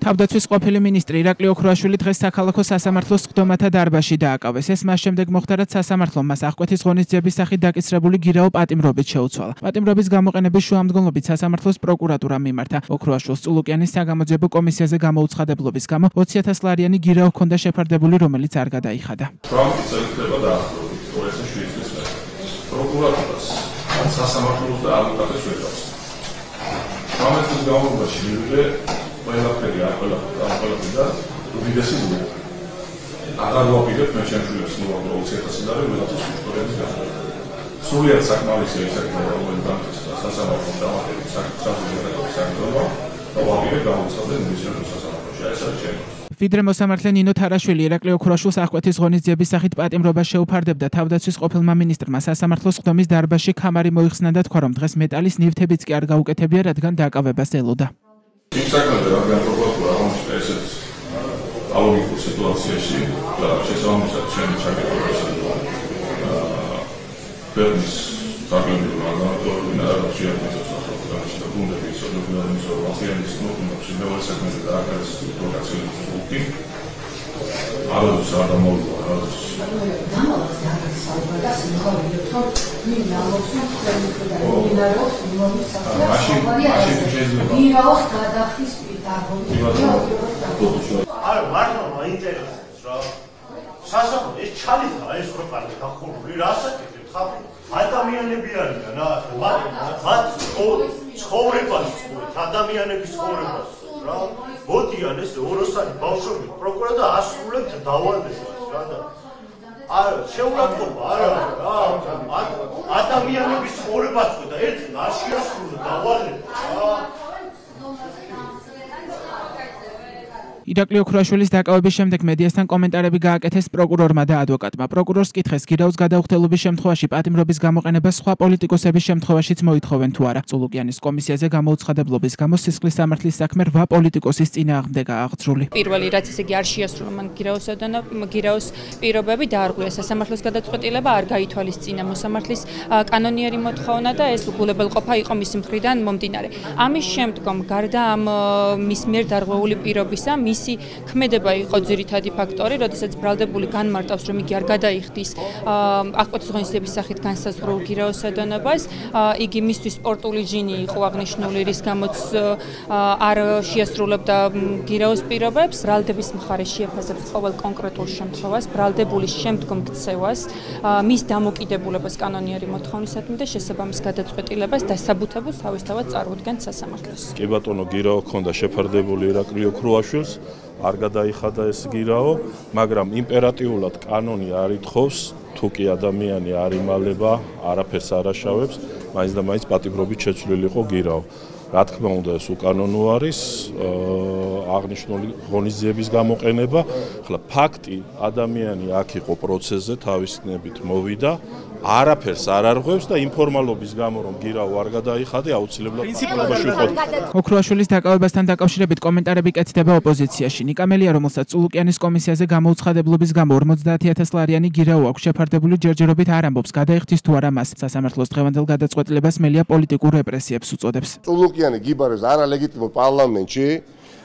თავდაცვის ყოფილი მინისტრი ირაკლი ოქრუაშვილი დღეს საქალაქო სასამართლოს სხდომათა დარბაზში დააკავეს. ეს მას შემდეგ მოხდა, რაც სასამართლომ მას აღკვეთის ღონისძიების სახით დაკისრებული გირაო პატიმრობით შეუცვალა. პატიმრობის გამოყენების შუამდგომლობით სასამართლოს პროკურატურამ მიმართა. ოქრუაშვილს წულუკიანის საგამოძიებო კომისიაზე გამოუცხადებლობის გამო 20,000 ლარიანი გირაო ჰქონდა შეფარდებული, რომელიც არ გადაიხადა. პროკურატურას სასამართლოს და ადვოკატებს ვეძავს. სამართლის გამოგონებაში მივიდე ყველაფერი და უდიდესი ზრდა. აღარ ვაპირებ მე ჩემს ნორმალ 20,000 ლარი ვეძავს ისტორიის გასაგებად. სრულიად საკმარისია ის საკითხი, რომელიც სასამართლოს დამატებით საკითხია და ვაპირებ გამოცხადდეს მინისტრიის სასამართლოში. ეს არის ჩემი. ვიდრე მოსამართლე ნინო თარაშვილი ირაკლი ოქრუაშვილს აღკვეთის ღონისძიების სახით პატიმრობას შეუფარდებდა, თავდაცვის ყოფილმა მინისტრმა სასამართლოს სხდომის დარბაზში ქამარი მოიხსნა და თქვა, რომ დღეს მეტალის ნივთებიც კი არ გაუკეთებია, რადგან დააკავებას ელოდა. იმ საკითხზე რადგან პროკურატურა აღმოჩნდა ესეც ალოგიკურ სიტუაციაში და შესაბამისად ჩემი ჩაკეტებაში ფერმის საგანძილო მაგალითად არ შეადგენს და გუნდები სოციალიზმის ორგანიზაციის ნორმებში მეორე საქმეზე და აკრეს პროვოკაციის უკი არაdos არ დამოუკიდებლად არაdos არა მართლა მაინტერესებს რა სასამართლო ეს ჩალის რა ეს პროპაგანდა გახურული რასაკეთებს ხა ადამიანები არიან რა მათ ცხოვრებას სწორად ადამიანების ცხოვრებას რა მოდიან ეს ოროსანი ბავშვები პროკურატურა ასრულებს დავალებას რა და არა შეურაცხყოფა არა რა ადამიანების ცხოვრებას და ერთი არ შეასრულა დავალება რა ირაკლი ოქრუაშვილის დაკავების შემდეგ მედიასთან კომენტარები გააკეთეს პროკურორმა და ადვოკატმა. პროკურორს კითხეს, გირაოს გადაუხდელობის შემთხვევაში პატიმრობის გამოყენება სხვა პოლიტიკოსების შემთხვევაშიც მოითხოვენ თუ არა. წულუკიანის კომისიაზე გამოუცხადებლობის გამო სისხლის სამართლის საქმე 8 პოლიტიკოსის წინააღმდეგაა აღძრული. პირველი რაც ესე იგი არ შეასრულა მან გირაოს პირობები დაარღვია სასამართლოს გადაწყვეტილება არ გაითვალისწინა მოსამართლის კანონიერი მოთხოვნა და ეს უგულებელყოფა იყო მის მხრიდან მომდინარე. ამის შემდგომ გარდა ამ მის მიერ დარღვეული პირობისა მისი ქმედება იყო ძირითადი ფაქტორი, როდესაც ბრალდებული განმარტავს, რომ იგი არ გადაიხდის აღკვეთის ღონისძიების სახით განსაზღვრულ გირაოს ედონებას, იგი მისთვის სპორტული ჯინი იყო აღნიშნული, რის გამოც არ შეასრულებდა გირაოს პირობებს, ბრალდების მხარე შეაფასებს ყოველ კონკრეტულ შემთხვევას, ბრალდებულის შემდგომ ქცევას, მის დამოკიდებულებას კანონიერი მოთხოვნისადმი და შესაბამის გადაწყვეტილებას დასაბუთებულს თავისთავად წარმოადგენს სასამართლოს. კი ბატონო, გირაო ჰქონდა შეფარდებული ირაკლი ოქრუაშვილს არ გადაიხადა ეს გირაო, მაგრამ იმპერატიულად კანონი არ ითხოვს, თუ კი ადამიანი არ იმალება, არაფერს არ აშავებს, მაინც და მაინც პატიმრობით შეცვლილი იყო გირაო. რა თქმა უნდა, ეს უკანონო არის, აღნიშნული ღონისძიების გამოყენება, ახლა ფაქტი ადამიანი აქ იყო პროცესზე თავისნებით მოვიდა, არაფერს არ არღვევს და ინფორმალობის გამო რომ გირაო არ გადაიხადა, აუცილებლად პრინციპში ვიყოთ. ოქრუაშვილის დაკავებასთან დაკავშირებით კომენტარები კეთდება ოპოზიციაში. ნიკა მელია, რომელსაც წულუკიანის კომისიაზე გამოუცხადებლობის გამო 50,000 ლარიანი გირაო აქვს შეფარდებული, ჯერჯერობით არ ამბობს, გადაიხდის თუ არა მას. სასამართლოს დღევანდელ გადაწყვეტილებას მელია პოლიტიკურ რეპრესიებს უწოდებს. წულუკიანი გიბარებს არალეგიტიმურ პარლამენტში,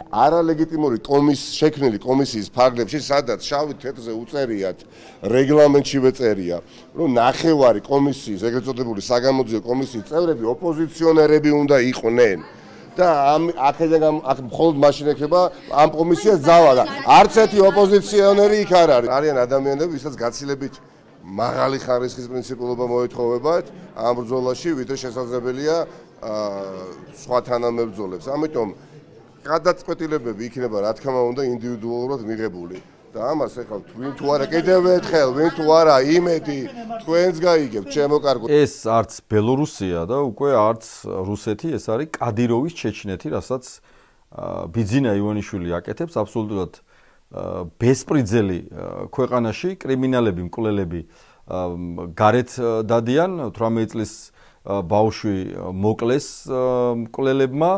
არალეგიტიმური შექმნილი კომისიის ფარგლებში, სადაც შავი თეთრზე უწერიათ, რეგლამენტში ვეწერია, რომ ნახევარი კომისიის, ეგრეთ წოდებული საგამოძიებო კომისიის წევრები ოპოზიციონერები უნდა იყვნენ. და აქ მხოლოდ მაშინ ეხება ამ კომისიას ძალა და არც ერთი ოპოზიციონერი იქ არ არის. არიან ადამიანები, ვისაც გაცილებით მაღალი ხარისხის პრინციპულობა მოეთხოვებათ ამ ბრძოლაში, ვიდრე შესაძლებელია სხვა თანამებრძოლებს. ამიტომ გადაწყვეტილებები იქნება რა თქმა უნდა ინდივიდუალურად მიღებული და ამას ეხლა ვინ თუ არა კიდევ ერთხელ ვინ თუ არა იმედი თქვენს გაიგებთ ჩემო კარგო. ეს არც ბელორუსია და უკვე არც რუსეთი, ეს არის კადიროვის ჩეჩნეთი, რასაც ბიძინა ივანიშვილი აკეთებს აბსოლუტურად ბესპრიძელი ქვეყანაში, კრიმინალები, მკვლელები გარეთ დადიან 18 წლის ბავშვი მოკლეს მკვლელებმა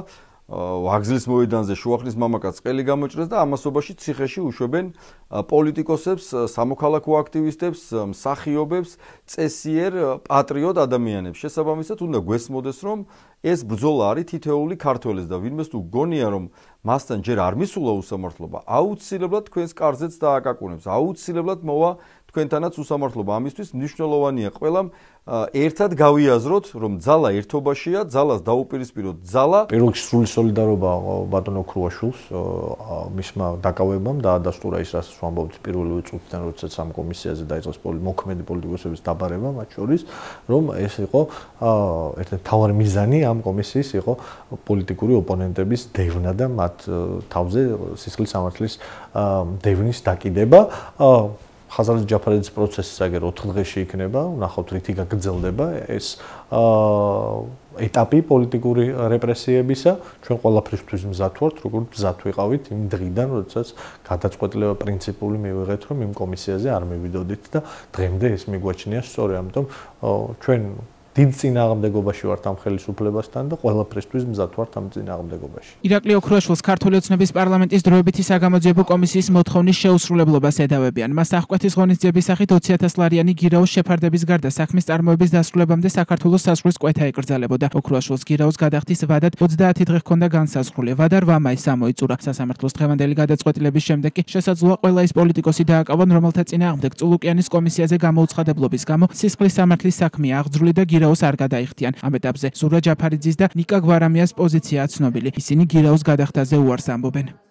ვაგზლის მოედანზე შუახნის მამაკაც ყელი გამოჭრეს და ამასობაში ციხეში უშვებენ პოლიტიკოსებს, სამოქალაქო აქტივისტებს, მსახიობებს, წესიერ პატრიოტ ადამიანებს. შესაბამისად, უნდა გვესმოდეს, რომ ეს ბრძოლა არის თითოეული ქართველის და ვინმეს თუ გონია, რომ მასთან ჯერ არ მისულა უსამართლობა, აუცილებლად თქვენს კარზეც დააკაკუნებს, აუცილებლად მოვა თქვენთანაც უსამართლობა. ამისთვის მნიშვნელოვანია ყველამ ერთად გავიაზროთ, რომ ძალა ერთობაშია, ძალას დაუპირისპიროთ ძალა. პირველ რიგში სრული სოლიდარობა ბატონო ქრუაშვილს მისმა დაკავებამ დაადასტურა ის, რასაც ვამბობთ პირველივე წუთიდან, როდესაც ამ კომისიაზე დაიწყეს მოქმედი პოლიტიკოსების დაბარება, მათ შორის, რომ ეს იყო ერთ-ერთი მთავარი მიზანი ამ კომისიის იყო პოლიტიკური ოპონენტების დევნა და მათ თავზე სისხლის სამართლის დევნის დაკიდება. ხაზარის ჯაფარიძის პროცესი საგერ 4 დღეში იქნება, ვნახავთ რითი გაგრძელდება ეს ეტაპი პოლიტიკური რეპრესიებისა. ჩვენ ყველაფრისთვის მზად ვართ, როგორც მზად ვიყავით იმ დღიდან, როდესაც გადაწყვეტილება პრინციპული მივიღეთ, რომ იმ კომისიაზე არ მივიდოდით და დღემდე ეს მიგვაჩნია სწორი. ამიტომ ჩვენ დიდ წინააღმდეგობაში ვართ ამ ხელისუფლებასთან და ყველაფრისთვის მზად ვართ ამ წინააღმდეგობაში. ირაკლი ოქრუაშვილს ქართული ოცნების პარლამენტის დროებითი საგამოძიებო კომისიის მოთხოვნის შეუსრულებლობას ედავებიან. მას აღკვეთის ღონისძიების სახით 20,000 ლარიანი გირაოს შეფარდების გარდა საქმის წარმოების დასრულებამდე საქართველოს საზღვრის კვეთა ეკრძალებოდა. ოქრუაშვილს გირაოს გადახდის ვადად 30 დღე ჰქონდა განსაზღვრული. ვადა 8 მაისს ამოიწურა. სასამართლოს დღევანდელი გადაწყვეტილების შემდეგ კი შესაძლოა ყველა ის პოლიტიკოსი დააკავონ, რომელთა წინააღმდეგ წულუკიანის კომისიაზე გამოუცხადებლობის გამო სისხლის სამართლის საქმეა აღძრული და გირაოს არ გადაიხდიან. ამ ეტაპზე ზურა ჯაფარიძის და ნიკა გვარამიას პოზიციაა ცნობილი. ისინი გირაოს გადახდაზე უარს ამბობენ.